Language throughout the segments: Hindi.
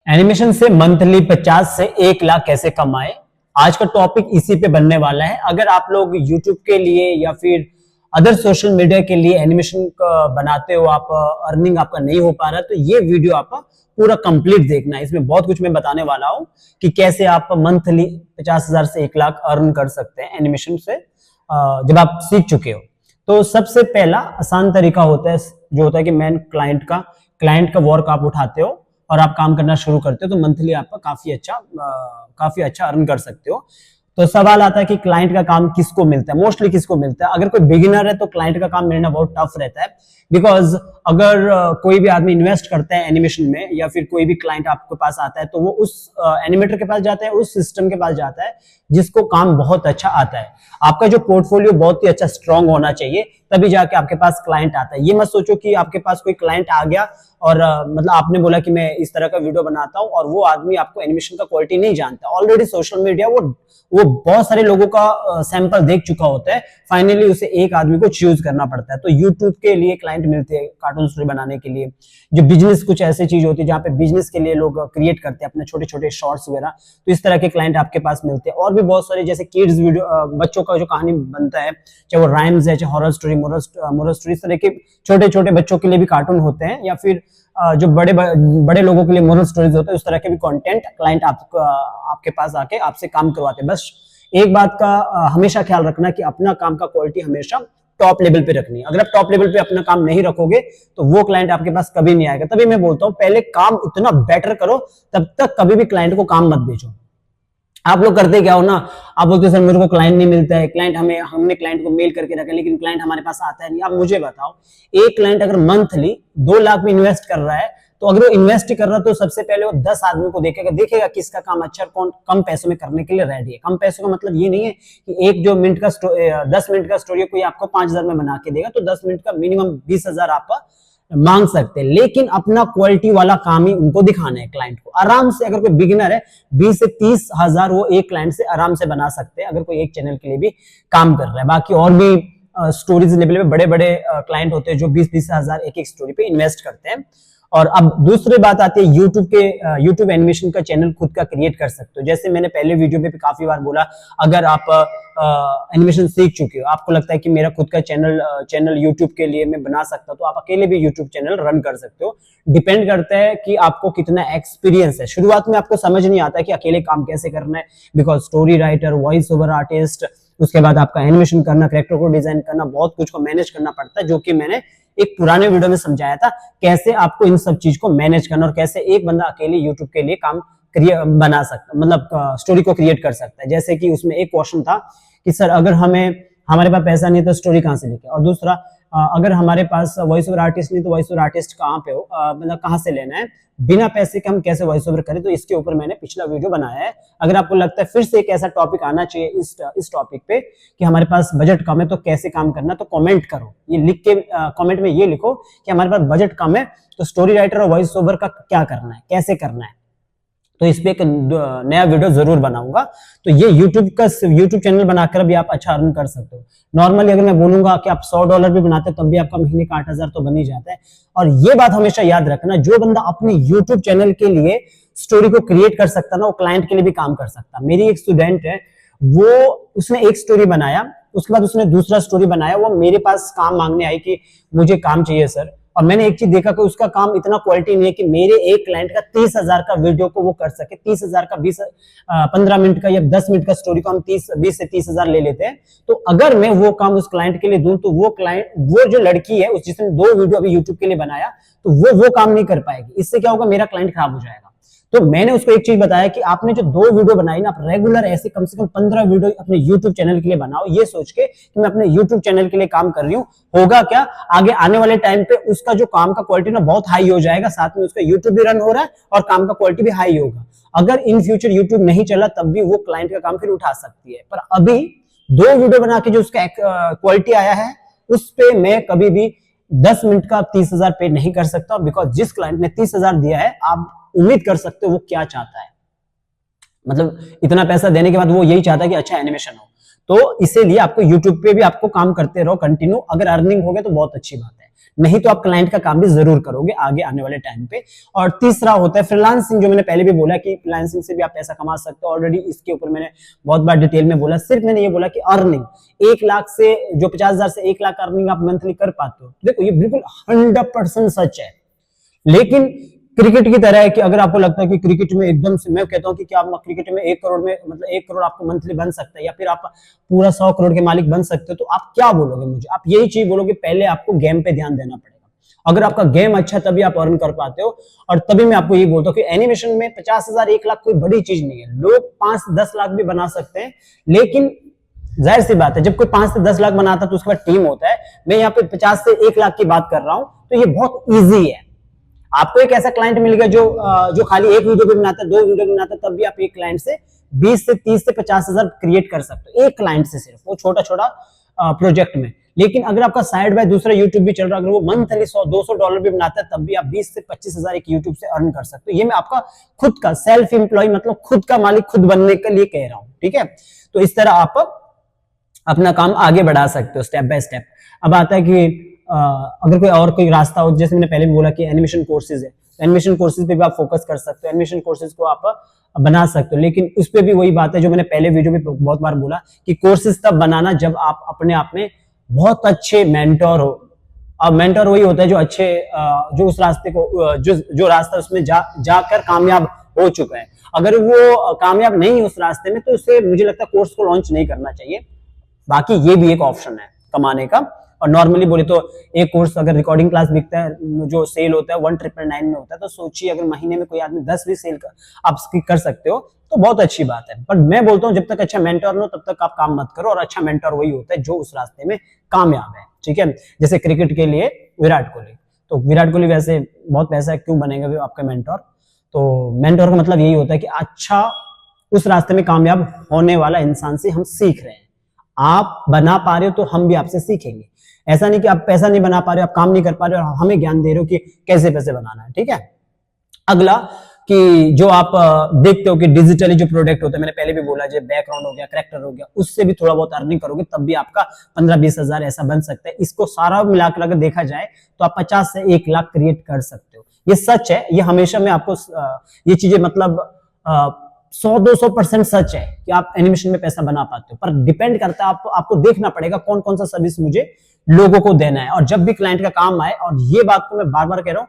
एनिमेशन से मंथली 50 से 1 लाख कैसे कमाए। आज का टॉपिक इसी पे बनने वाला है। अगर आप लोग YouTube के लिए या फिर अदर सोशल मीडिया के लिए एनिमेशन बनाते हो, आप अर्निंग आपका नहीं हो पा रहा, तो ये वीडियो आप पूरा कंप्लीट देखना है। इसमें बहुत कुछ मैं बताने वाला हूँ कि कैसे आप मंथली 50,000 से 1 लाख अर्न कर सकते हैं एनिमेशन से, जब आप सीख चुके हो। तो सबसे पहला आसान तरीका होता है जो होता है कि मैन क्लाइंट का वर्क आप उठाते हो और आप काम करना शुरू करते हो, तो मंथली आपका काफी अच्छा अर्न कर सकते हो। तो सवाल आता है कि क्लाइंट का काम किसको मिलता है, मोस्टली किसको मिलता है। अगर कोई बिगिनर है तो क्लाइंट का काम मिलना बहुत टफ रहता है, बिकॉज अगर कोई भी आदमी इन्वेस्ट करता है एनिमेशन में या फिर कोई भी क्लाइंट आपके पास आता है, तो वो उस एनिमेटर के पास जाता है, उस सिस्टम के पास जाता है जिसको काम बहुत अच्छा आता है। आपका जो पोर्टफोलियो बहुत ही अच्छा स्ट्रांग होना चाहिए, तभी जाके आपके पास क्लाइंट आता है। ये मत सोचो कि आपके पास कोई क्लाइंट आ गया और मतलब आपने बोला कि मैं इस तरह का वीडियो बनाता हूं और वो आदमी आपको एनिमेशन का क्वालिटी नहीं जानता। ऑलरेडी सोशल मीडिया वो बहुत सारे लोगों का सैंपल देख चुका होता है, फाइनली उसे एक आदमी को चूज करना पड़ता है। तो यूट्यूब के लिए क्लाइंट मिलते हैं कार्टून स्टोरी बनाने के लिए, जो बिजनेस कुछ ऐसी चीज होती है जहाँ पे बिजनेस के लिए लोग क्रिएट करते हैं अपने छोटे छोटे शॉर्ट्स वगैरह, तो इस तरह के क्लाइंट आपके पास मिलते हैं। और भी बहुत सारे जैसे किड्स वीडियो, बच्चों का जो कहानी बनता है, चाहे वो राइम्स है, चाहे हॉरर स्टोरी, मोरल स्टोरी, इस तरह के छोटे छोटे बच्चों के लिए भी कार्टून होते हैं, या फिर जो बड़े लोगों के लिए मोरल स्टोरीज होते हैं, उस तरह के भी कंटेंट क्लाइंट आपके पास आके आपसे काम करवाते हैं। बस एक बात का हमेशा ख्याल रखना कि अपना काम का क्वालिटी हमेशा टॉप लेवल पे रखनी है। अगर आप टॉप लेवल पे अपना काम नहीं रखोगे तो वो क्लाइंट आपके पास कभी नहीं आएगा। तभी मैं बोलता हूं पहले काम इतना बेटर करो, तब तक कभी भी क्लाइंट को काम मत भेजो। आप लोग करते क्या हो ना, आप बोलते हो सर मेरे को क्लाइंट नहीं मिलता है, हमने क्लाइंट को मेल करके रखा लेकिन क्लाइंट हमारे पास आता है नहीं। आप मुझे बताओ, एक क्लाइंट अगर मंथली 2 लाख में इन्वेस्ट कर रहा है, तो अगर वो इन्वेस्ट कर रहा है तो सबसे पहले वो 10 आदमी को देखेगा किसका काम अच्छा, कौन कम पैसों में करने के लिए रेडी है। कम पैसों का मतलब ये नहीं है कि एक जो 10 मिनट का स्टोरी कोई आपको 5,000 में बना के देगा, तो 10 मिनट का मिनिमम 20,000 आप मांग सकते हैं, लेकिन अपना क्वालिटी वाला काम ही उनको दिखाना है क्लाइंट को। आराम से अगर कोई बिगिनर है 20 से 30,000 वो एक क्लाइंट से आराम से बना सकते हैं, अगर कोई एक चैनल के लिए भी काम कर रहा है। बाकी और भी स्टोरीज लेवल पे बड़े बड़े क्लाइंट होते हैं जो 20-20 हजार एक स्टोरी पे इन्वेस्ट करते हैं। और अब दूसरी बात आती है यूट्यूब एनिमेशन का चैनल खुद का क्रिएट कर सकते हो। जैसे मैंने पहले वीडियो पे भी काफी बार बोला, अगर आप एनिमेशन सीख चुके हो, आपको लगता है कि मेरा खुद का चैनल यूट्यूब के लिए मैं बना सकता हूं, तो आप अकेले भी यूट्यूब चैनल रन कर सकते हो। डिपेंड करता है कि आपको कितना एक्सपीरियंस है। शुरुआत में आपको समझ नहीं आता कि अकेले काम कैसे करना है, because story writer, voice over artist, उसके बाद आपका एनिमेशन करना, कैरेक्टर को डिजाइन करना, बहुत कुछ को मैनेज करना पड़ता है, जो कि मैंने एक पुराने वीडियो में समझाया था कैसे आपको इन सब चीज को मैनेज करना और कैसे एक बंदा अकेले यूट्यूब के लिए काम बना सकता, मतलब स्टोरी को क्रिएट कर सकता है। जैसे कि उसमें एक क्वेश्चन था कि सर अगर हमारे पास पैसा नहीं तो स्टोरी कहां से लेके, और दूसरा अगर हमारे पास वॉइस ओवर आर्टिस्ट नहीं तो वॉइस ओवर आर्टिस्ट कहाँ पे हो, मतलब कहाँ से लेना है, बिना पैसे के हम कैसे वॉइस ओवर करें। तो इसके ऊपर मैंने पिछला वीडियो बनाया है। अगर आपको लगता है फिर से एक ऐसा टॉपिक आना चाहिए इस टॉपिक पे कि हमारे पास बजट कम है तो कैसे काम करना, तो कमेंट करो, ये लिख के कमेंट में ये लिखो कि हमारे पास बजट कम है तो स्टोरी राइटर और वॉइस ओवर का क्या करना है, कैसे करना है। तो इस पे एक नया वीडियो जरूर बनाऊंगा। तो ये यूट्यूब चैनल बनाकर भी आप अच्छा अर्न कर सकते हो। नॉर्मली अगर मैं बोलूंगा कि आप $100 भी बनाते हैं तब भी आपका महीने का 8,000 तो बन ही जाता है। और ये बात हमेशा याद रखना, जो बंदा अपने यूट्यूब चैनल के लिए स्टोरी को क्रिएट कर सकता ना, वो क्लाइंट के लिए भी काम कर सकता। मेरी एक स्टूडेंट है, उसने एक स्टोरी बनाया, उसके बाद उसने दूसरा स्टोरी बनाया, वो मेरे पास काम मांगने आई कि मुझे काम चाहिए सर। और मैंने एक चीज देखा कि उसका काम इतना क्वालिटी नहीं है कि मेरे एक क्लाइंट का 30,000 का वीडियो को वो कर सके। 30,000 का 15 मिनट का या 10 मिनट का स्टोरी को हम 20 से 30,000 ले लेते हैं। तो अगर मैं वो काम उस क्लाइंट के लिए दूं तो वो जो लड़की है जिसने 2 वीडियो अभी यूट्यूब के लिए बनाया, तो वो काम नहीं कर पाएगी। इससे क्या होगा, मेरा क्लाइंट खराब हो जाएगा। तो मैंने उसको एक चीज बताया कि आपने जो 2 वीडियो बनाई ना, आप रेगुलर ऐसे कम से कम 15 वीडियो अपने YouTube चैनल के लिए बनाओ, ये सोच के कि मैं अपने YouTube चैनल के लिए काम कर रही हूँ। होगा क्या, आगे आने वाले टाइम पे उसका जो काम का क्वालिटी ना बहुत हाई हो जाएगा, साथ में उसका YouTube भी रन हो रहा है और काम का क्वालिटी भी हाई होगा। अगर इन फ्यूचर YouTube नहीं चला तब भी वो क्लाइंट का काम फिर उठा सकती है, पर अभी 2 वीडियो बना के जो उसका क्वालिटी आया है, उस पे मैं कभी भी 10 मिनट का 30,000 पे नहीं कर सकता, बिकॉज जिस क्लाइंट ने 30,000 दिया है, आप उम्मीद कर सकते हो वो क्या चाहता है। मतलब इतना पैसा देने के बाद वो यही चाहता है कि अच्छा एनिमेशन हो। तो इसीलिए आपको यूट्यूब पे भी आपको काम करते रहो कंटिन्यू। अगर अर्निंग हो गए तो बहुत अच्छी बात है। नहीं तो आप क्लाइंट का काम भी जरूर करोगे आगे आने वाले टाइम पे। और तीसरा होता है फ्रीलांसिंग, जो मैंने पहले भी बोला कि फ्रीलांसिंग से भी आप पैसा कमा सकते हो। ऑलरेडी इसके ऊपर मैंने बहुत बार डिटेल में बोला। सिर्फ मैंने ये बोला कि अर्निंग 1 लाख से, जो 50,000 से 1 लाख अर्निंग आप मंथली कर पाते हो, देखो ये बिल्कुल 100% सच है। लेकिन क्रिकेट की तरह है कि अगर आपको लगता है कि क्रिकेट में एकदम से, मैं कहता हूं कि क्या आप क्रिकेट में 1 करोड़ में, मतलब 1 करोड़ आपको मंथली बन सकता है, या फिर आप पूरा 100 करोड़ के मालिक बन सकते हो, तो आप क्या बोलोगे मुझे? आप यही चीज बोलोगे, पहले आपको गेम पे ध्यान देना पड़ेगा। अगर आपका गेम अच्छा, तभी आप अर्न कर पाते हो। और तभी मैं आपको ये बोलता हूँ कि एनिमेशन में 50,000 1 लाख कोई बड़ी चीज नहीं है। लोग 5 से 10 लाख भी बना सकते हैं, लेकिन जाहिर सी बात है जब कोई 5 से 10 लाख बनाता है तो उसके बाद टीम होता है। मैं यहाँ पे 50 से 1 लाख की बात कर रहा हूं, तो ये बहुत ईजी है। आपको एक ऐसा क्लाइंट मिलेगा जो खाली एक वीडियो भी बनाता है, 2 वीडियो भी बनाता है, तब भी आप एक क्लाइंट से 20 से 30 से 50,000 क्रिएट कर सकते हो, एक क्लाइंट से, सिर्फ वो छोटा छोटा प्रोजेक्ट में। लेकिन अगर आपका साइड बाय दूसरा यूट्यूब भी चल रहा है, अगर वो मंथली $100-200 भी बनाता है, तब भी आप 20 से 25,000 एक यूट्यूब से अर्न कर सकते हो। ये मैं आपका खुद का सेल्फ एम्प्लॉय, मतलब खुद का मालिक खुद बनने के लिए कह रहा हूं, ठीक है। तो इस तरह आप अपना काम आगे बढ़ा सकते हो स्टेप बाय स्टेप। अब आता है कि अगर कोई और कोई रास्ता हो, जैसे मैंने पहले भी बोला कि एनिमेशन कोर्सेज है, तो एनिमेशन कोर्सेज पे भी आप फोकस कर सकते हो, एनिमेशन कोर्सेज को आप बना सकते हो। लेकिन उस पे भी वही बात है जो मैंने पहले वीडियो में बहुत बार बोला कि कोर्सेज तब बनाना जब आप अपने आप में बहुत अच्छे मेंटोर हो। अब मेंटोर वही होता है जो अच्छे, जो उस रास्ते को, जो रास्ता उसमें जाकर कामयाब हो चुका है। अगर वो कामयाब नहीं उस रास्ते में, तो उसे, मुझे लगता है, कोर्स को लॉन्च नहीं करना चाहिए। बाकी ये भी एक ऑप्शन है कमाने का। और नॉर्मली बोले तो एक कोर्स अगर रिकॉर्डिंग क्लास बिकता है, जो सेल होता है 1999 में होता है, तो सोचिए अगर महीने में कोई आदमी 10 भी सेल आप कर सकते हो तो बहुत अच्छी बात है। पर मैं बोलता हूँ जब तक अच्छा मेंटर हो तब तक आप काम मत करो। और अच्छा मेंटर वही होता है जो उस रास्ते में कामयाब है, ठीक है। जैसे क्रिकेट के लिए विराट कोहली, तो विराट कोहली वैसे बहुत पैसा है, क्यों बनेगा आपका मेंटर? तो मेंटर का मतलब यही होता है कि अच्छा उस रास्ते में कामयाब होने वाला इंसान से हम सीख रहे हैं। आप बना पा रहे हो तो हम भी आपसे सीखेंगे। ऐसा नहीं कि आप पैसा नहीं बना पा रहे हो, आप काम नहीं कर पा रहे हो, हमें ज्ञान दे रहे हो कि कैसे पैसे बनाना है, ठीक है। अगला कि जो आप देखते हो कि डिजिटली जो प्रोडक्ट होता है, मैंने पहले भी बोला, जो बैकग्राउंड हो गया, कैरेक्टर हो गया, उससे भी थोड़ा बहुत अर्निंग करोगे, तब भी आपका 15-20 हजार ऐसा बन सकता है। इसको सारा मिलाकर अगर देखा जाए तो आप 50 से 1 लाख क्रिएट कर सकते हो। ये सच है, ये हमेशा मैं आपको ये चीजें मतलब 100-200% सच है कि आप एनिमेशन में पैसा बना पाते हो। पर डिपेंड करता है, आपको देखना पड़ेगा कौन कौन सा सर्विस मुझे लोगों को देना है। और जब भी क्लाइंट का काम आए, और ये बात को मैं बार बार कह रहा हूं,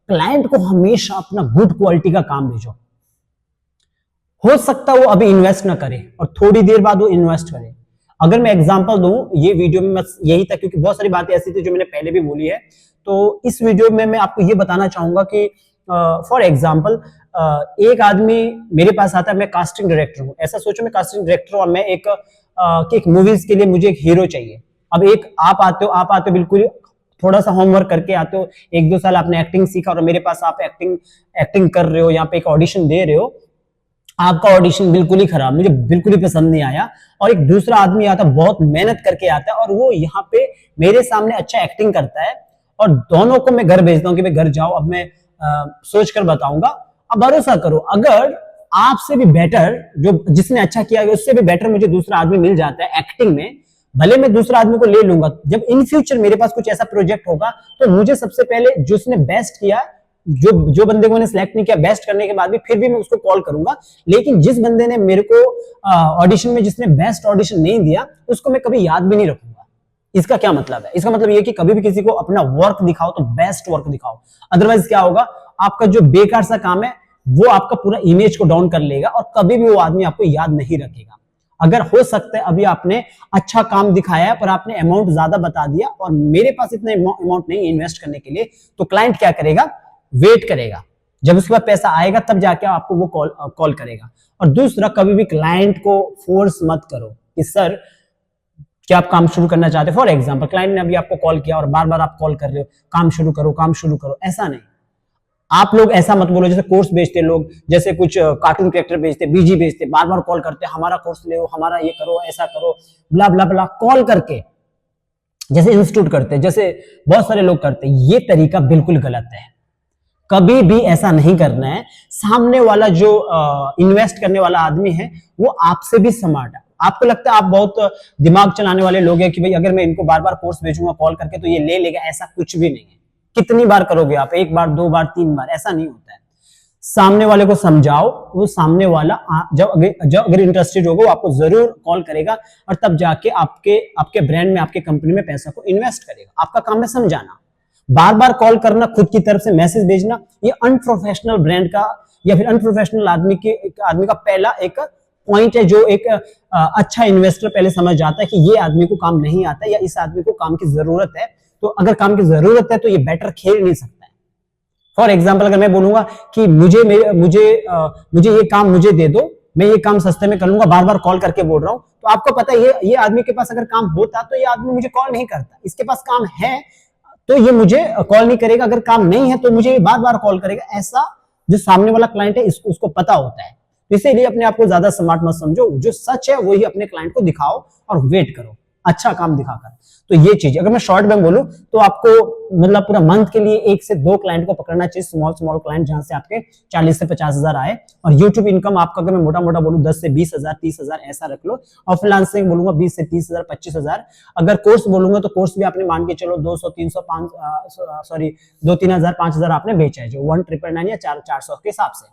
क्लाइंट को हमेशा अपना गुड क्वालिटी का काम भेजो। हो सकता है वो अभी इन्वेस्ट ना करे और थोड़ी देर बाद वो इन्वेस्ट करे। अगर मैं एग्जांपल दूं, ये वीडियो में बस यही था, क्योंकि बहुत सारी बातें ऐसी थी जो मैंने पहले भी बोली है। तो इस वीडियो में मैं आपको ये बताना चाहूंगा कि फॉर एग्जाम्पल एक आदमी मेरे पास आता है, मैं कास्टिंग डायरेक्टर हूं, ऐसा सोचो मैं कास्टिंग डायरेक्टर हूं और मैं एक मूवीज के लिए मुझे एक हीरो चाहिए। अब एक आप आते हो बिल्कुल थोड़ा सा होमवर्क करके आते हो, 1-2 साल आपने एक्टिंग सीखा और मेरे पास आप एक्टिंग कर रहे हो, यहाँ पे एक ऑडिशन दे रहे हो, आपका ऑडिशन बिल्कुल ही खराब, मुझे बिल्कुल ही पसंद नहीं आया। और एक दूसरा आदमी आता, बहुत मेहनत करके आता है और वो यहाँ पे मेरे सामने अच्छा एक्टिंग करता है, और दोनों को मैं घर भेजता हूँ कि भाई घर जाओ, अब मैं सोच कर बताऊंगा। अब भरोसा करो, अगर आपसे भी बेटर, जो जिसने अच्छा किया उससे भी बेटर मुझे दूसरा आदमी मिल जाता है एक्टिंग में, भले मैं दूसरा आदमी को ले लूंगा। जब इन फ्यूचर मेरे पास कुछ ऐसा प्रोजेक्ट होगा तो मुझे सबसे पहले जिसने बेस्ट किया, जो बंदे को मैंने सिलेक्ट नहीं किया, बेस्ट करने के बाद भी फिर भी मैं उसको कॉल करूंगा। लेकिन जिस बंदे ने मेरे को ऑडिशन में, जिसने बेस्ट ऑडिशन नहीं दिया, उसको मैं कभी याद भी नहीं रखूंगा। इसका क्या मतलब है? इसका मतलब ये कि कभी भी किसी को अपना वर्क दिखाओ तो बेस्ट वर्क दिखाओ, अदरवाइज क्या होगा, आपका जो बेकार सा काम है वो आपका पूरा इमेज को डाउन कर लेगा और कभी भी वो आदमी आपको याद नहीं रखेगा। अगर हो सकता है अभी आपने अच्छा काम दिखाया है पर आपने अमाउंट ज्यादा बता दिया और मेरे पास इतना अमाउंट नहीं इन्वेस्ट करने के लिए, तो क्लाइंट क्या करेगा, वेट करेगा, जब उसके बाद पैसा आएगा तब जाके आपको वो कॉल करेगा। और दूसरा, कभी भी क्लाइंट को फोर्स मत करो कि सर क्या आप काम शुरू करना चाहते हो। फॉर एग्जाम्पल क्लाइंट ने अभी आपको कॉल किया और बार बार आप कॉल कर रहे हो, काम शुरू करो काम शुरू करो, ऐसा नहीं। आप लोग ऐसा मत बोलो जैसे कोर्स बेचते लोग, जैसे कुछ कार्टून कैरेक्टर बेचते, बीजी बेचते, बार बार कॉल करते, हमारा कोर्स ले, हमारा ये करो, ऐसा करो, ब्ला ब्ला ब्ला, कॉल करके जैसे इंस्टीट्यूट करते, जैसे बहुत सारे लोग करते। ये तरीका बिल्कुल गलत है, कभी भी ऐसा नहीं करना है। सामने वाला जो इन्वेस्ट करने वाला आदमी है वो आपसे भी स्मार्ट है, आपको लगता है आप बहुत दिमाग चलाने वाले लोग हैं कि भाई अगर मैं इनको बार बार कोर्स भेजूंगा कॉल करके तो ये ले लेगा, ऐसा कुछ भी नहीं है। कितनी बार करोगे आप, एक बार, दो बार, तीन बार, ऐसा नहीं होता है। सामने वाले को समझाओ, वो सामने वाला जब अगर इंटरेस्टेड होगा वो आपको जरूर कॉल करेगा और तब जाके आपके ब्रांड में, आपके कंपनी में पैसा को इन्वेस्ट करेगा। आपका काम है समझाना। बार बार कॉल करना, खुद की तरफ से मैसेज भेजना, ये अनप्रोफेशनल ब्रांड का या फिर अनप्रोफेशनल आदमी का पहला एक पॉइंट है, जो एक अच्छा इन्वेस्टर पहले समझ जाता है कि ये आदमी को काम नहीं आता है या इस आदमी को काम की जरूरत है। तो अगर काम की जरूरत है तो ये बेटर खेल नहीं सकता है। फॉर एग्जाम्पल, अगर मैं बोलूंगा कि मुझे ये काम मुझे दे दो, मैं ये काम सस्ते में कर लूंगा, बार बार कॉल करके बोल रहा हूं, तो आपको पता है ये आदमी के पास अगर काम होता तो ये आदमी मुझे कॉल नहीं करता। इसके पास काम है तो ये मुझे कॉल नहीं करेगा, अगर काम नहीं है तो मुझे बार बार कॉल करेगा। ऐसा जो सामने वाला क्लाइंट है उसको पता होता है। इसीलिए अपने आप को ज्यादा स्मार्ट मत समझो, जो सच है वही अपने क्लाइंट को दिखाओ और वेट करो अच्छा काम दिखाकर। तो ये चीज अगर मैं शॉर्ट में बोलूं तो आपको मतलब पूरा मंथ के लिए 1 से 2 क्लाइंट को पकड़ना चाहिए, स्मॉल क्लाइंट, जहां से आपके 40 से 50 हजार आए। और यूट्यूब इनकम आपका अगर मैं मोटा मोटा बोलूं 10 से 20 हजार, 30 हजार ऐसा रख लो। और फ्रीलांसिंग बोलूंगा 20 से 30 हजार, 25 हजार। अगर कोर्स बोलूंगा तो कोर्स भी आपने मान के चलो 200, 300, 2-3 हजार, 5 हजार आपने बेचा है, जो 1999 या 400 के हिसाब से।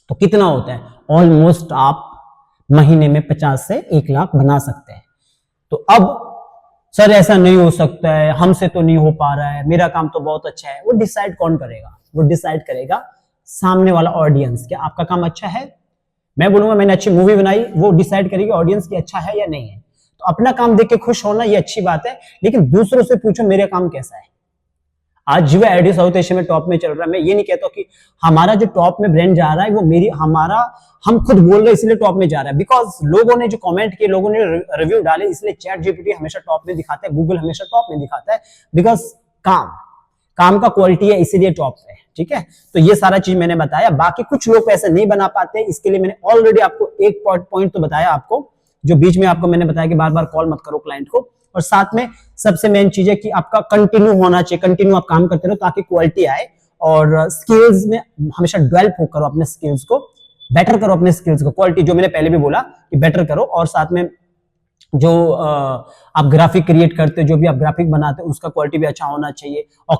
तो कितना होता है? ऑलमोस्ट आप महीने में 50 से 1 लाख बना सकते हैं। तो अब सर ऐसा नहीं हो सकता है, हमसे तो नहीं हो पा रहा है, मेरा काम तो बहुत अच्छा है। वो डिसाइड कौन करेगा? वो डिसाइड करेगा सामने वाला ऑडियंस। क्या आपका काम अच्छा है? मैं बोलूंगा मैंने अच्छी मूवी बनाई, वो डिसाइड करेगी ऑडियंस की अच्छा है या नहीं है। तो अपना काम देख के खुश होना ये अच्छी बात है, लेकिन दूसरों से पूछो मेरा काम कैसा है। आज जिवा आईडी साउथ एशिया में टॉप में चल रहा है। मैं ये नहीं कहता कि हमारा जो टॉप में ब्रांड जा रहा है वो हम खुद बोल रहे हैं इसलिए टॉप में जा रहा है। बिकॉज लोगों ने जो कमेंट किए, लोगों ने रिव्यू डाले, इसलिए चैट जीपीटी हमेशा टॉप में दिखाता है, गूगल हमेशा टॉप में दिखाता है। बिकॉज काम का क्वालिटी है, इसीलिए टॉप है। ठीक है, तो ये सारा चीज मैंने बताया। बाकी कुछ लोग पैसे नहीं बना पाते, इसके लिए मैंने ऑलरेडी आपको एक पॉइंट तो बताया आपको, जो बीच में आपको मैंने बताया कि बार बार कॉल मत करो क्लाइंट को। और साथ में सबसे मेन चीज है कि आपका कंटिन्यू होना चाहिए, कंटिन्यू आप काम करते रहो ताकि क्वालिटी आए। और स्किल्स में हमेशा डेवलप करो, अपने स्किल्स को बेटर करो, अपने स्किल्स को क्वालिटी, जो मैंने पहले भी बोला कि बेटर करो। और साथ में जो आप ग्राफिक क्रिएट करते हो, जो भी आप ग्राफिक बनाते हो, उसका क्वालिटी भी अच्छा होना चाहिए। और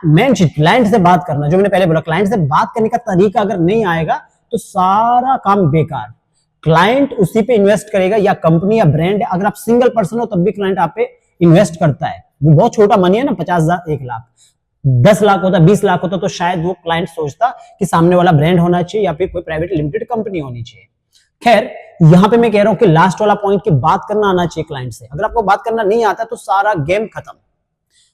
मेन चीज क्लाइंट से बात करना, जो मैंने पहले बोला, क्लाइंट से बात करने का तरीका अगर नहीं आएगा तो सारा काम बेकार। क्लाइंट उसी पे इन्वेस्ट करेगा, या कंपनी या ब्रांड। अगर आप सिंगल पर्सन हो तब भी क्लाइंट आप पे इन्वेस्ट करता है। वो बहुत छोटा मनी है ना, 50 हजार, 1 लाख, 10 लाख होता, 20 लाख होता तो शायद वो क्लाइंट सोचता कि सामने वाला ब्रांड होना चाहिए या फिर कोई प्राइवेट लिमिटेड कंपनी होनी चाहिए। खैर, यहां पे मैं कह रहा हूं कि लास्ट वाला पॉइंट की बात करना आना चाहिए क्लाइंट से। अगर आपको बात करना नहीं आता तो सारा गेम खत्म।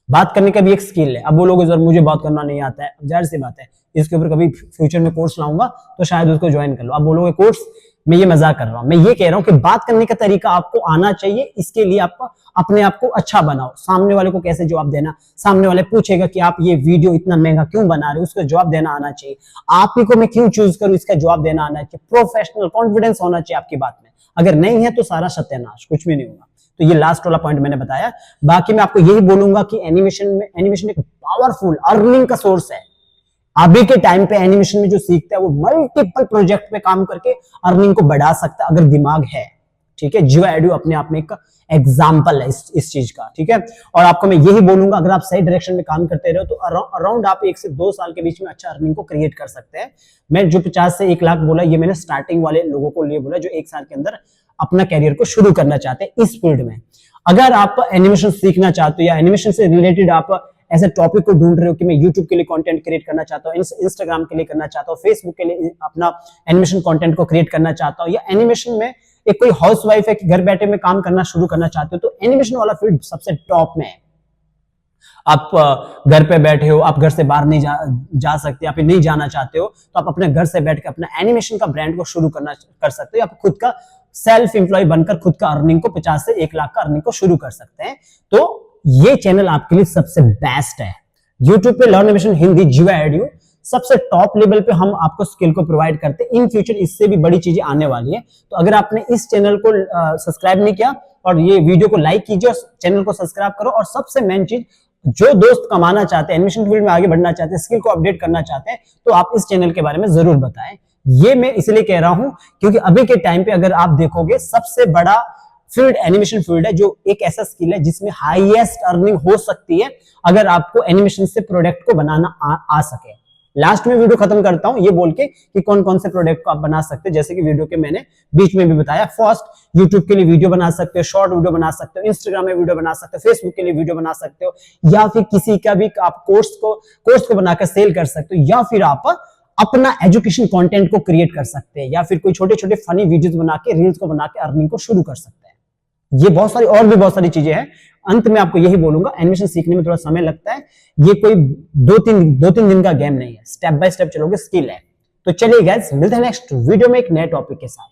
बात करने का भी एक स्किल है। अब बोलोगे सर मुझे बात करना नहीं आता है, जाहिर सी बात है, इसके ऊपर कभी फ्यूचर में कोर्स लाऊंगा तो शायद उसको ज्वाइन कर लो। अब बोलोगे कोर्स, मैं ये मजाक कर रहा हूं। मैं ये कह रहा हूं कि बात करने का तरीका आपको आना चाहिए। इसके लिए आप अपने आप को अच्छा बनाओ। सामने वाले को कैसे जवाब देना, सामने वाले पूछेगा कि आप ये वीडियो इतना महंगा क्यों बना रहे हो, उसका जवाब देना आना चाहिए। आप ही को मैं क्यों चूज करूं, इसका जवाब देना आना चाहिए। प्रोफेशनल कॉन्फिडेंस होना चाहिए आपकी बात में। अगर नहीं है तो सारा सत्यानाश, कुछ भी नहीं होगा। तो ये लास्ट वाला पॉइंट मैंने बताया। बाकी मैं आपको यही बोलूंगा कि एनिमेशन एक पावरफुल अर्निंग का सोर्स है। अभी के टाइम पे एनिमेशन में जो सीखता है वो मल्टीपल प्रोजेक्ट पे काम करके अर्निंग को बढ़ा सकता है, अगर दिमाग है। ठीक है, जिवा एडू अपने आप में एक एग्जाम्पल है इस चीज का। ठीक है, और आपको मैं यही बोलूंगा, अगर आप सही डायरेक्शन में काम करते रहो तो अराउंड आप 1 से 2 साल के बीच में अच्छा अर्निंग को क्रिएट कर सकते हैं। मैं जो 50 से 1 लाख बोला, ये मैंने स्टार्टिंग वाले लोगों को लिए बोला जो 1 साल के अंदर अपना कैरियर को शुरू करना चाहते हैं इस फील्ड में। अगर आप एनिमेशन सीखना चाहते हो या एनिमेशन से रिलेटेड आप ऐसे टॉपिक को ढूंढ रहे हो कि मैं यूट्यूब के लिए कंटेंट क्रिएट करना चाहता हूँ, इंस्टाग्राम के लिए करना चाहता हूँ, फेसबुक के लिए अपना एनिमेशन कंटेंट को क्रिएट करना चाहता हूँ, या एनिमेशन में एक कोई हाउसवाइफ है कि घर बैठे में काम करना शुरू करना चाहते हो, तो एनिमेशन वाला फील्ड सबसे टॉप में है। आप घर पे बैठे हो, आप घर से बाहर नहीं जा सकते, आप नहीं जाना चाहते हो, तो आप अपने घर से बैठ के अपना एनिमेशन का ब्रांड को शुरू कर सकते हो, या खुद का सेल्फ एम्प्लॉय बनकर खुद का अर्निंग को 50 से 1 लाख का अर्निंग को शुरू कर सकते हैं। तो ये चैनल आपके लिए सबसे बेस्ट है। YouTube पे लर्न एनिमेशन हिंदी जिवा एडू सबसे टॉप लेवल पे हम आपको स्किल को प्रोवाइड करते हैं। इन फ्यूचर इससे भी बड़ी चीजें आने वाली है। तो अगर आपने इस चैनल को सब्सक्राइब नहीं किया और ये वीडियो को लाइक कीजिए और चैनल को सब्सक्राइब करो। और सबसे मेन चीज, जो दोस्त कमाना चाहते हैं, एनिमेशन फील्ड में आगे बढ़ना चाहते हैं, स्किल को अपडेट करना चाहते हैं, तो आप इस चैनल के बारे में जरूर बताएं। ये मैं इसलिए कह रहा हूं क्योंकि अभी के टाइम पे अगर आप देखोगे सबसे बड़ा फील्ड एनिमेशन फील्ड है, जो एक ऐसा स्किल है जिसमें हाईएस्ट अर्निंग हो सकती है अगर आपको एनिमेशन से प्रोडक्ट को बनाना आ सके। लास्ट में वीडियो खत्म करता हूं ये बोल के कि कौन कौन से प्रोडक्ट को आप बना सकते हैं, जैसे कि वीडियो के मैंने बीच में भी बताया। फर्स्ट, यूट्यूब के लिए वीडियो बना सकते हो, शॉर्ट वीडियो बना सकते हो, इंस्टाग्राम में वीडियो बना सकते हो, फेसबुक के लिए वीडियो बना सकते हो, या फिर किसी का भी आप कोर्स को बनाकर सेल कर सकते हो, या फिर आप अपना एजुकेशन कंटेंट को क्रिएट कर सकते हैं, या फिर कोई छोटे छोटे फनी वीडियोस बना के, रील्स को बना के अर्निंग को शुरू कर सकते हैं। ये बहुत सारी और भी बहुत सारी चीजें हैं। अंत में आपको यही बोलूंगा, एनिमेशन सीखने में थोड़ा समय लगता है, ये कोई दो तीन दिन का गेम नहीं है, स्टेप बाय स्टेप चलोगे स्किल है। तो चलिए गाइस, मिलते हैं नेक्स्ट वीडियो में एक नए टॉपिक के साथ।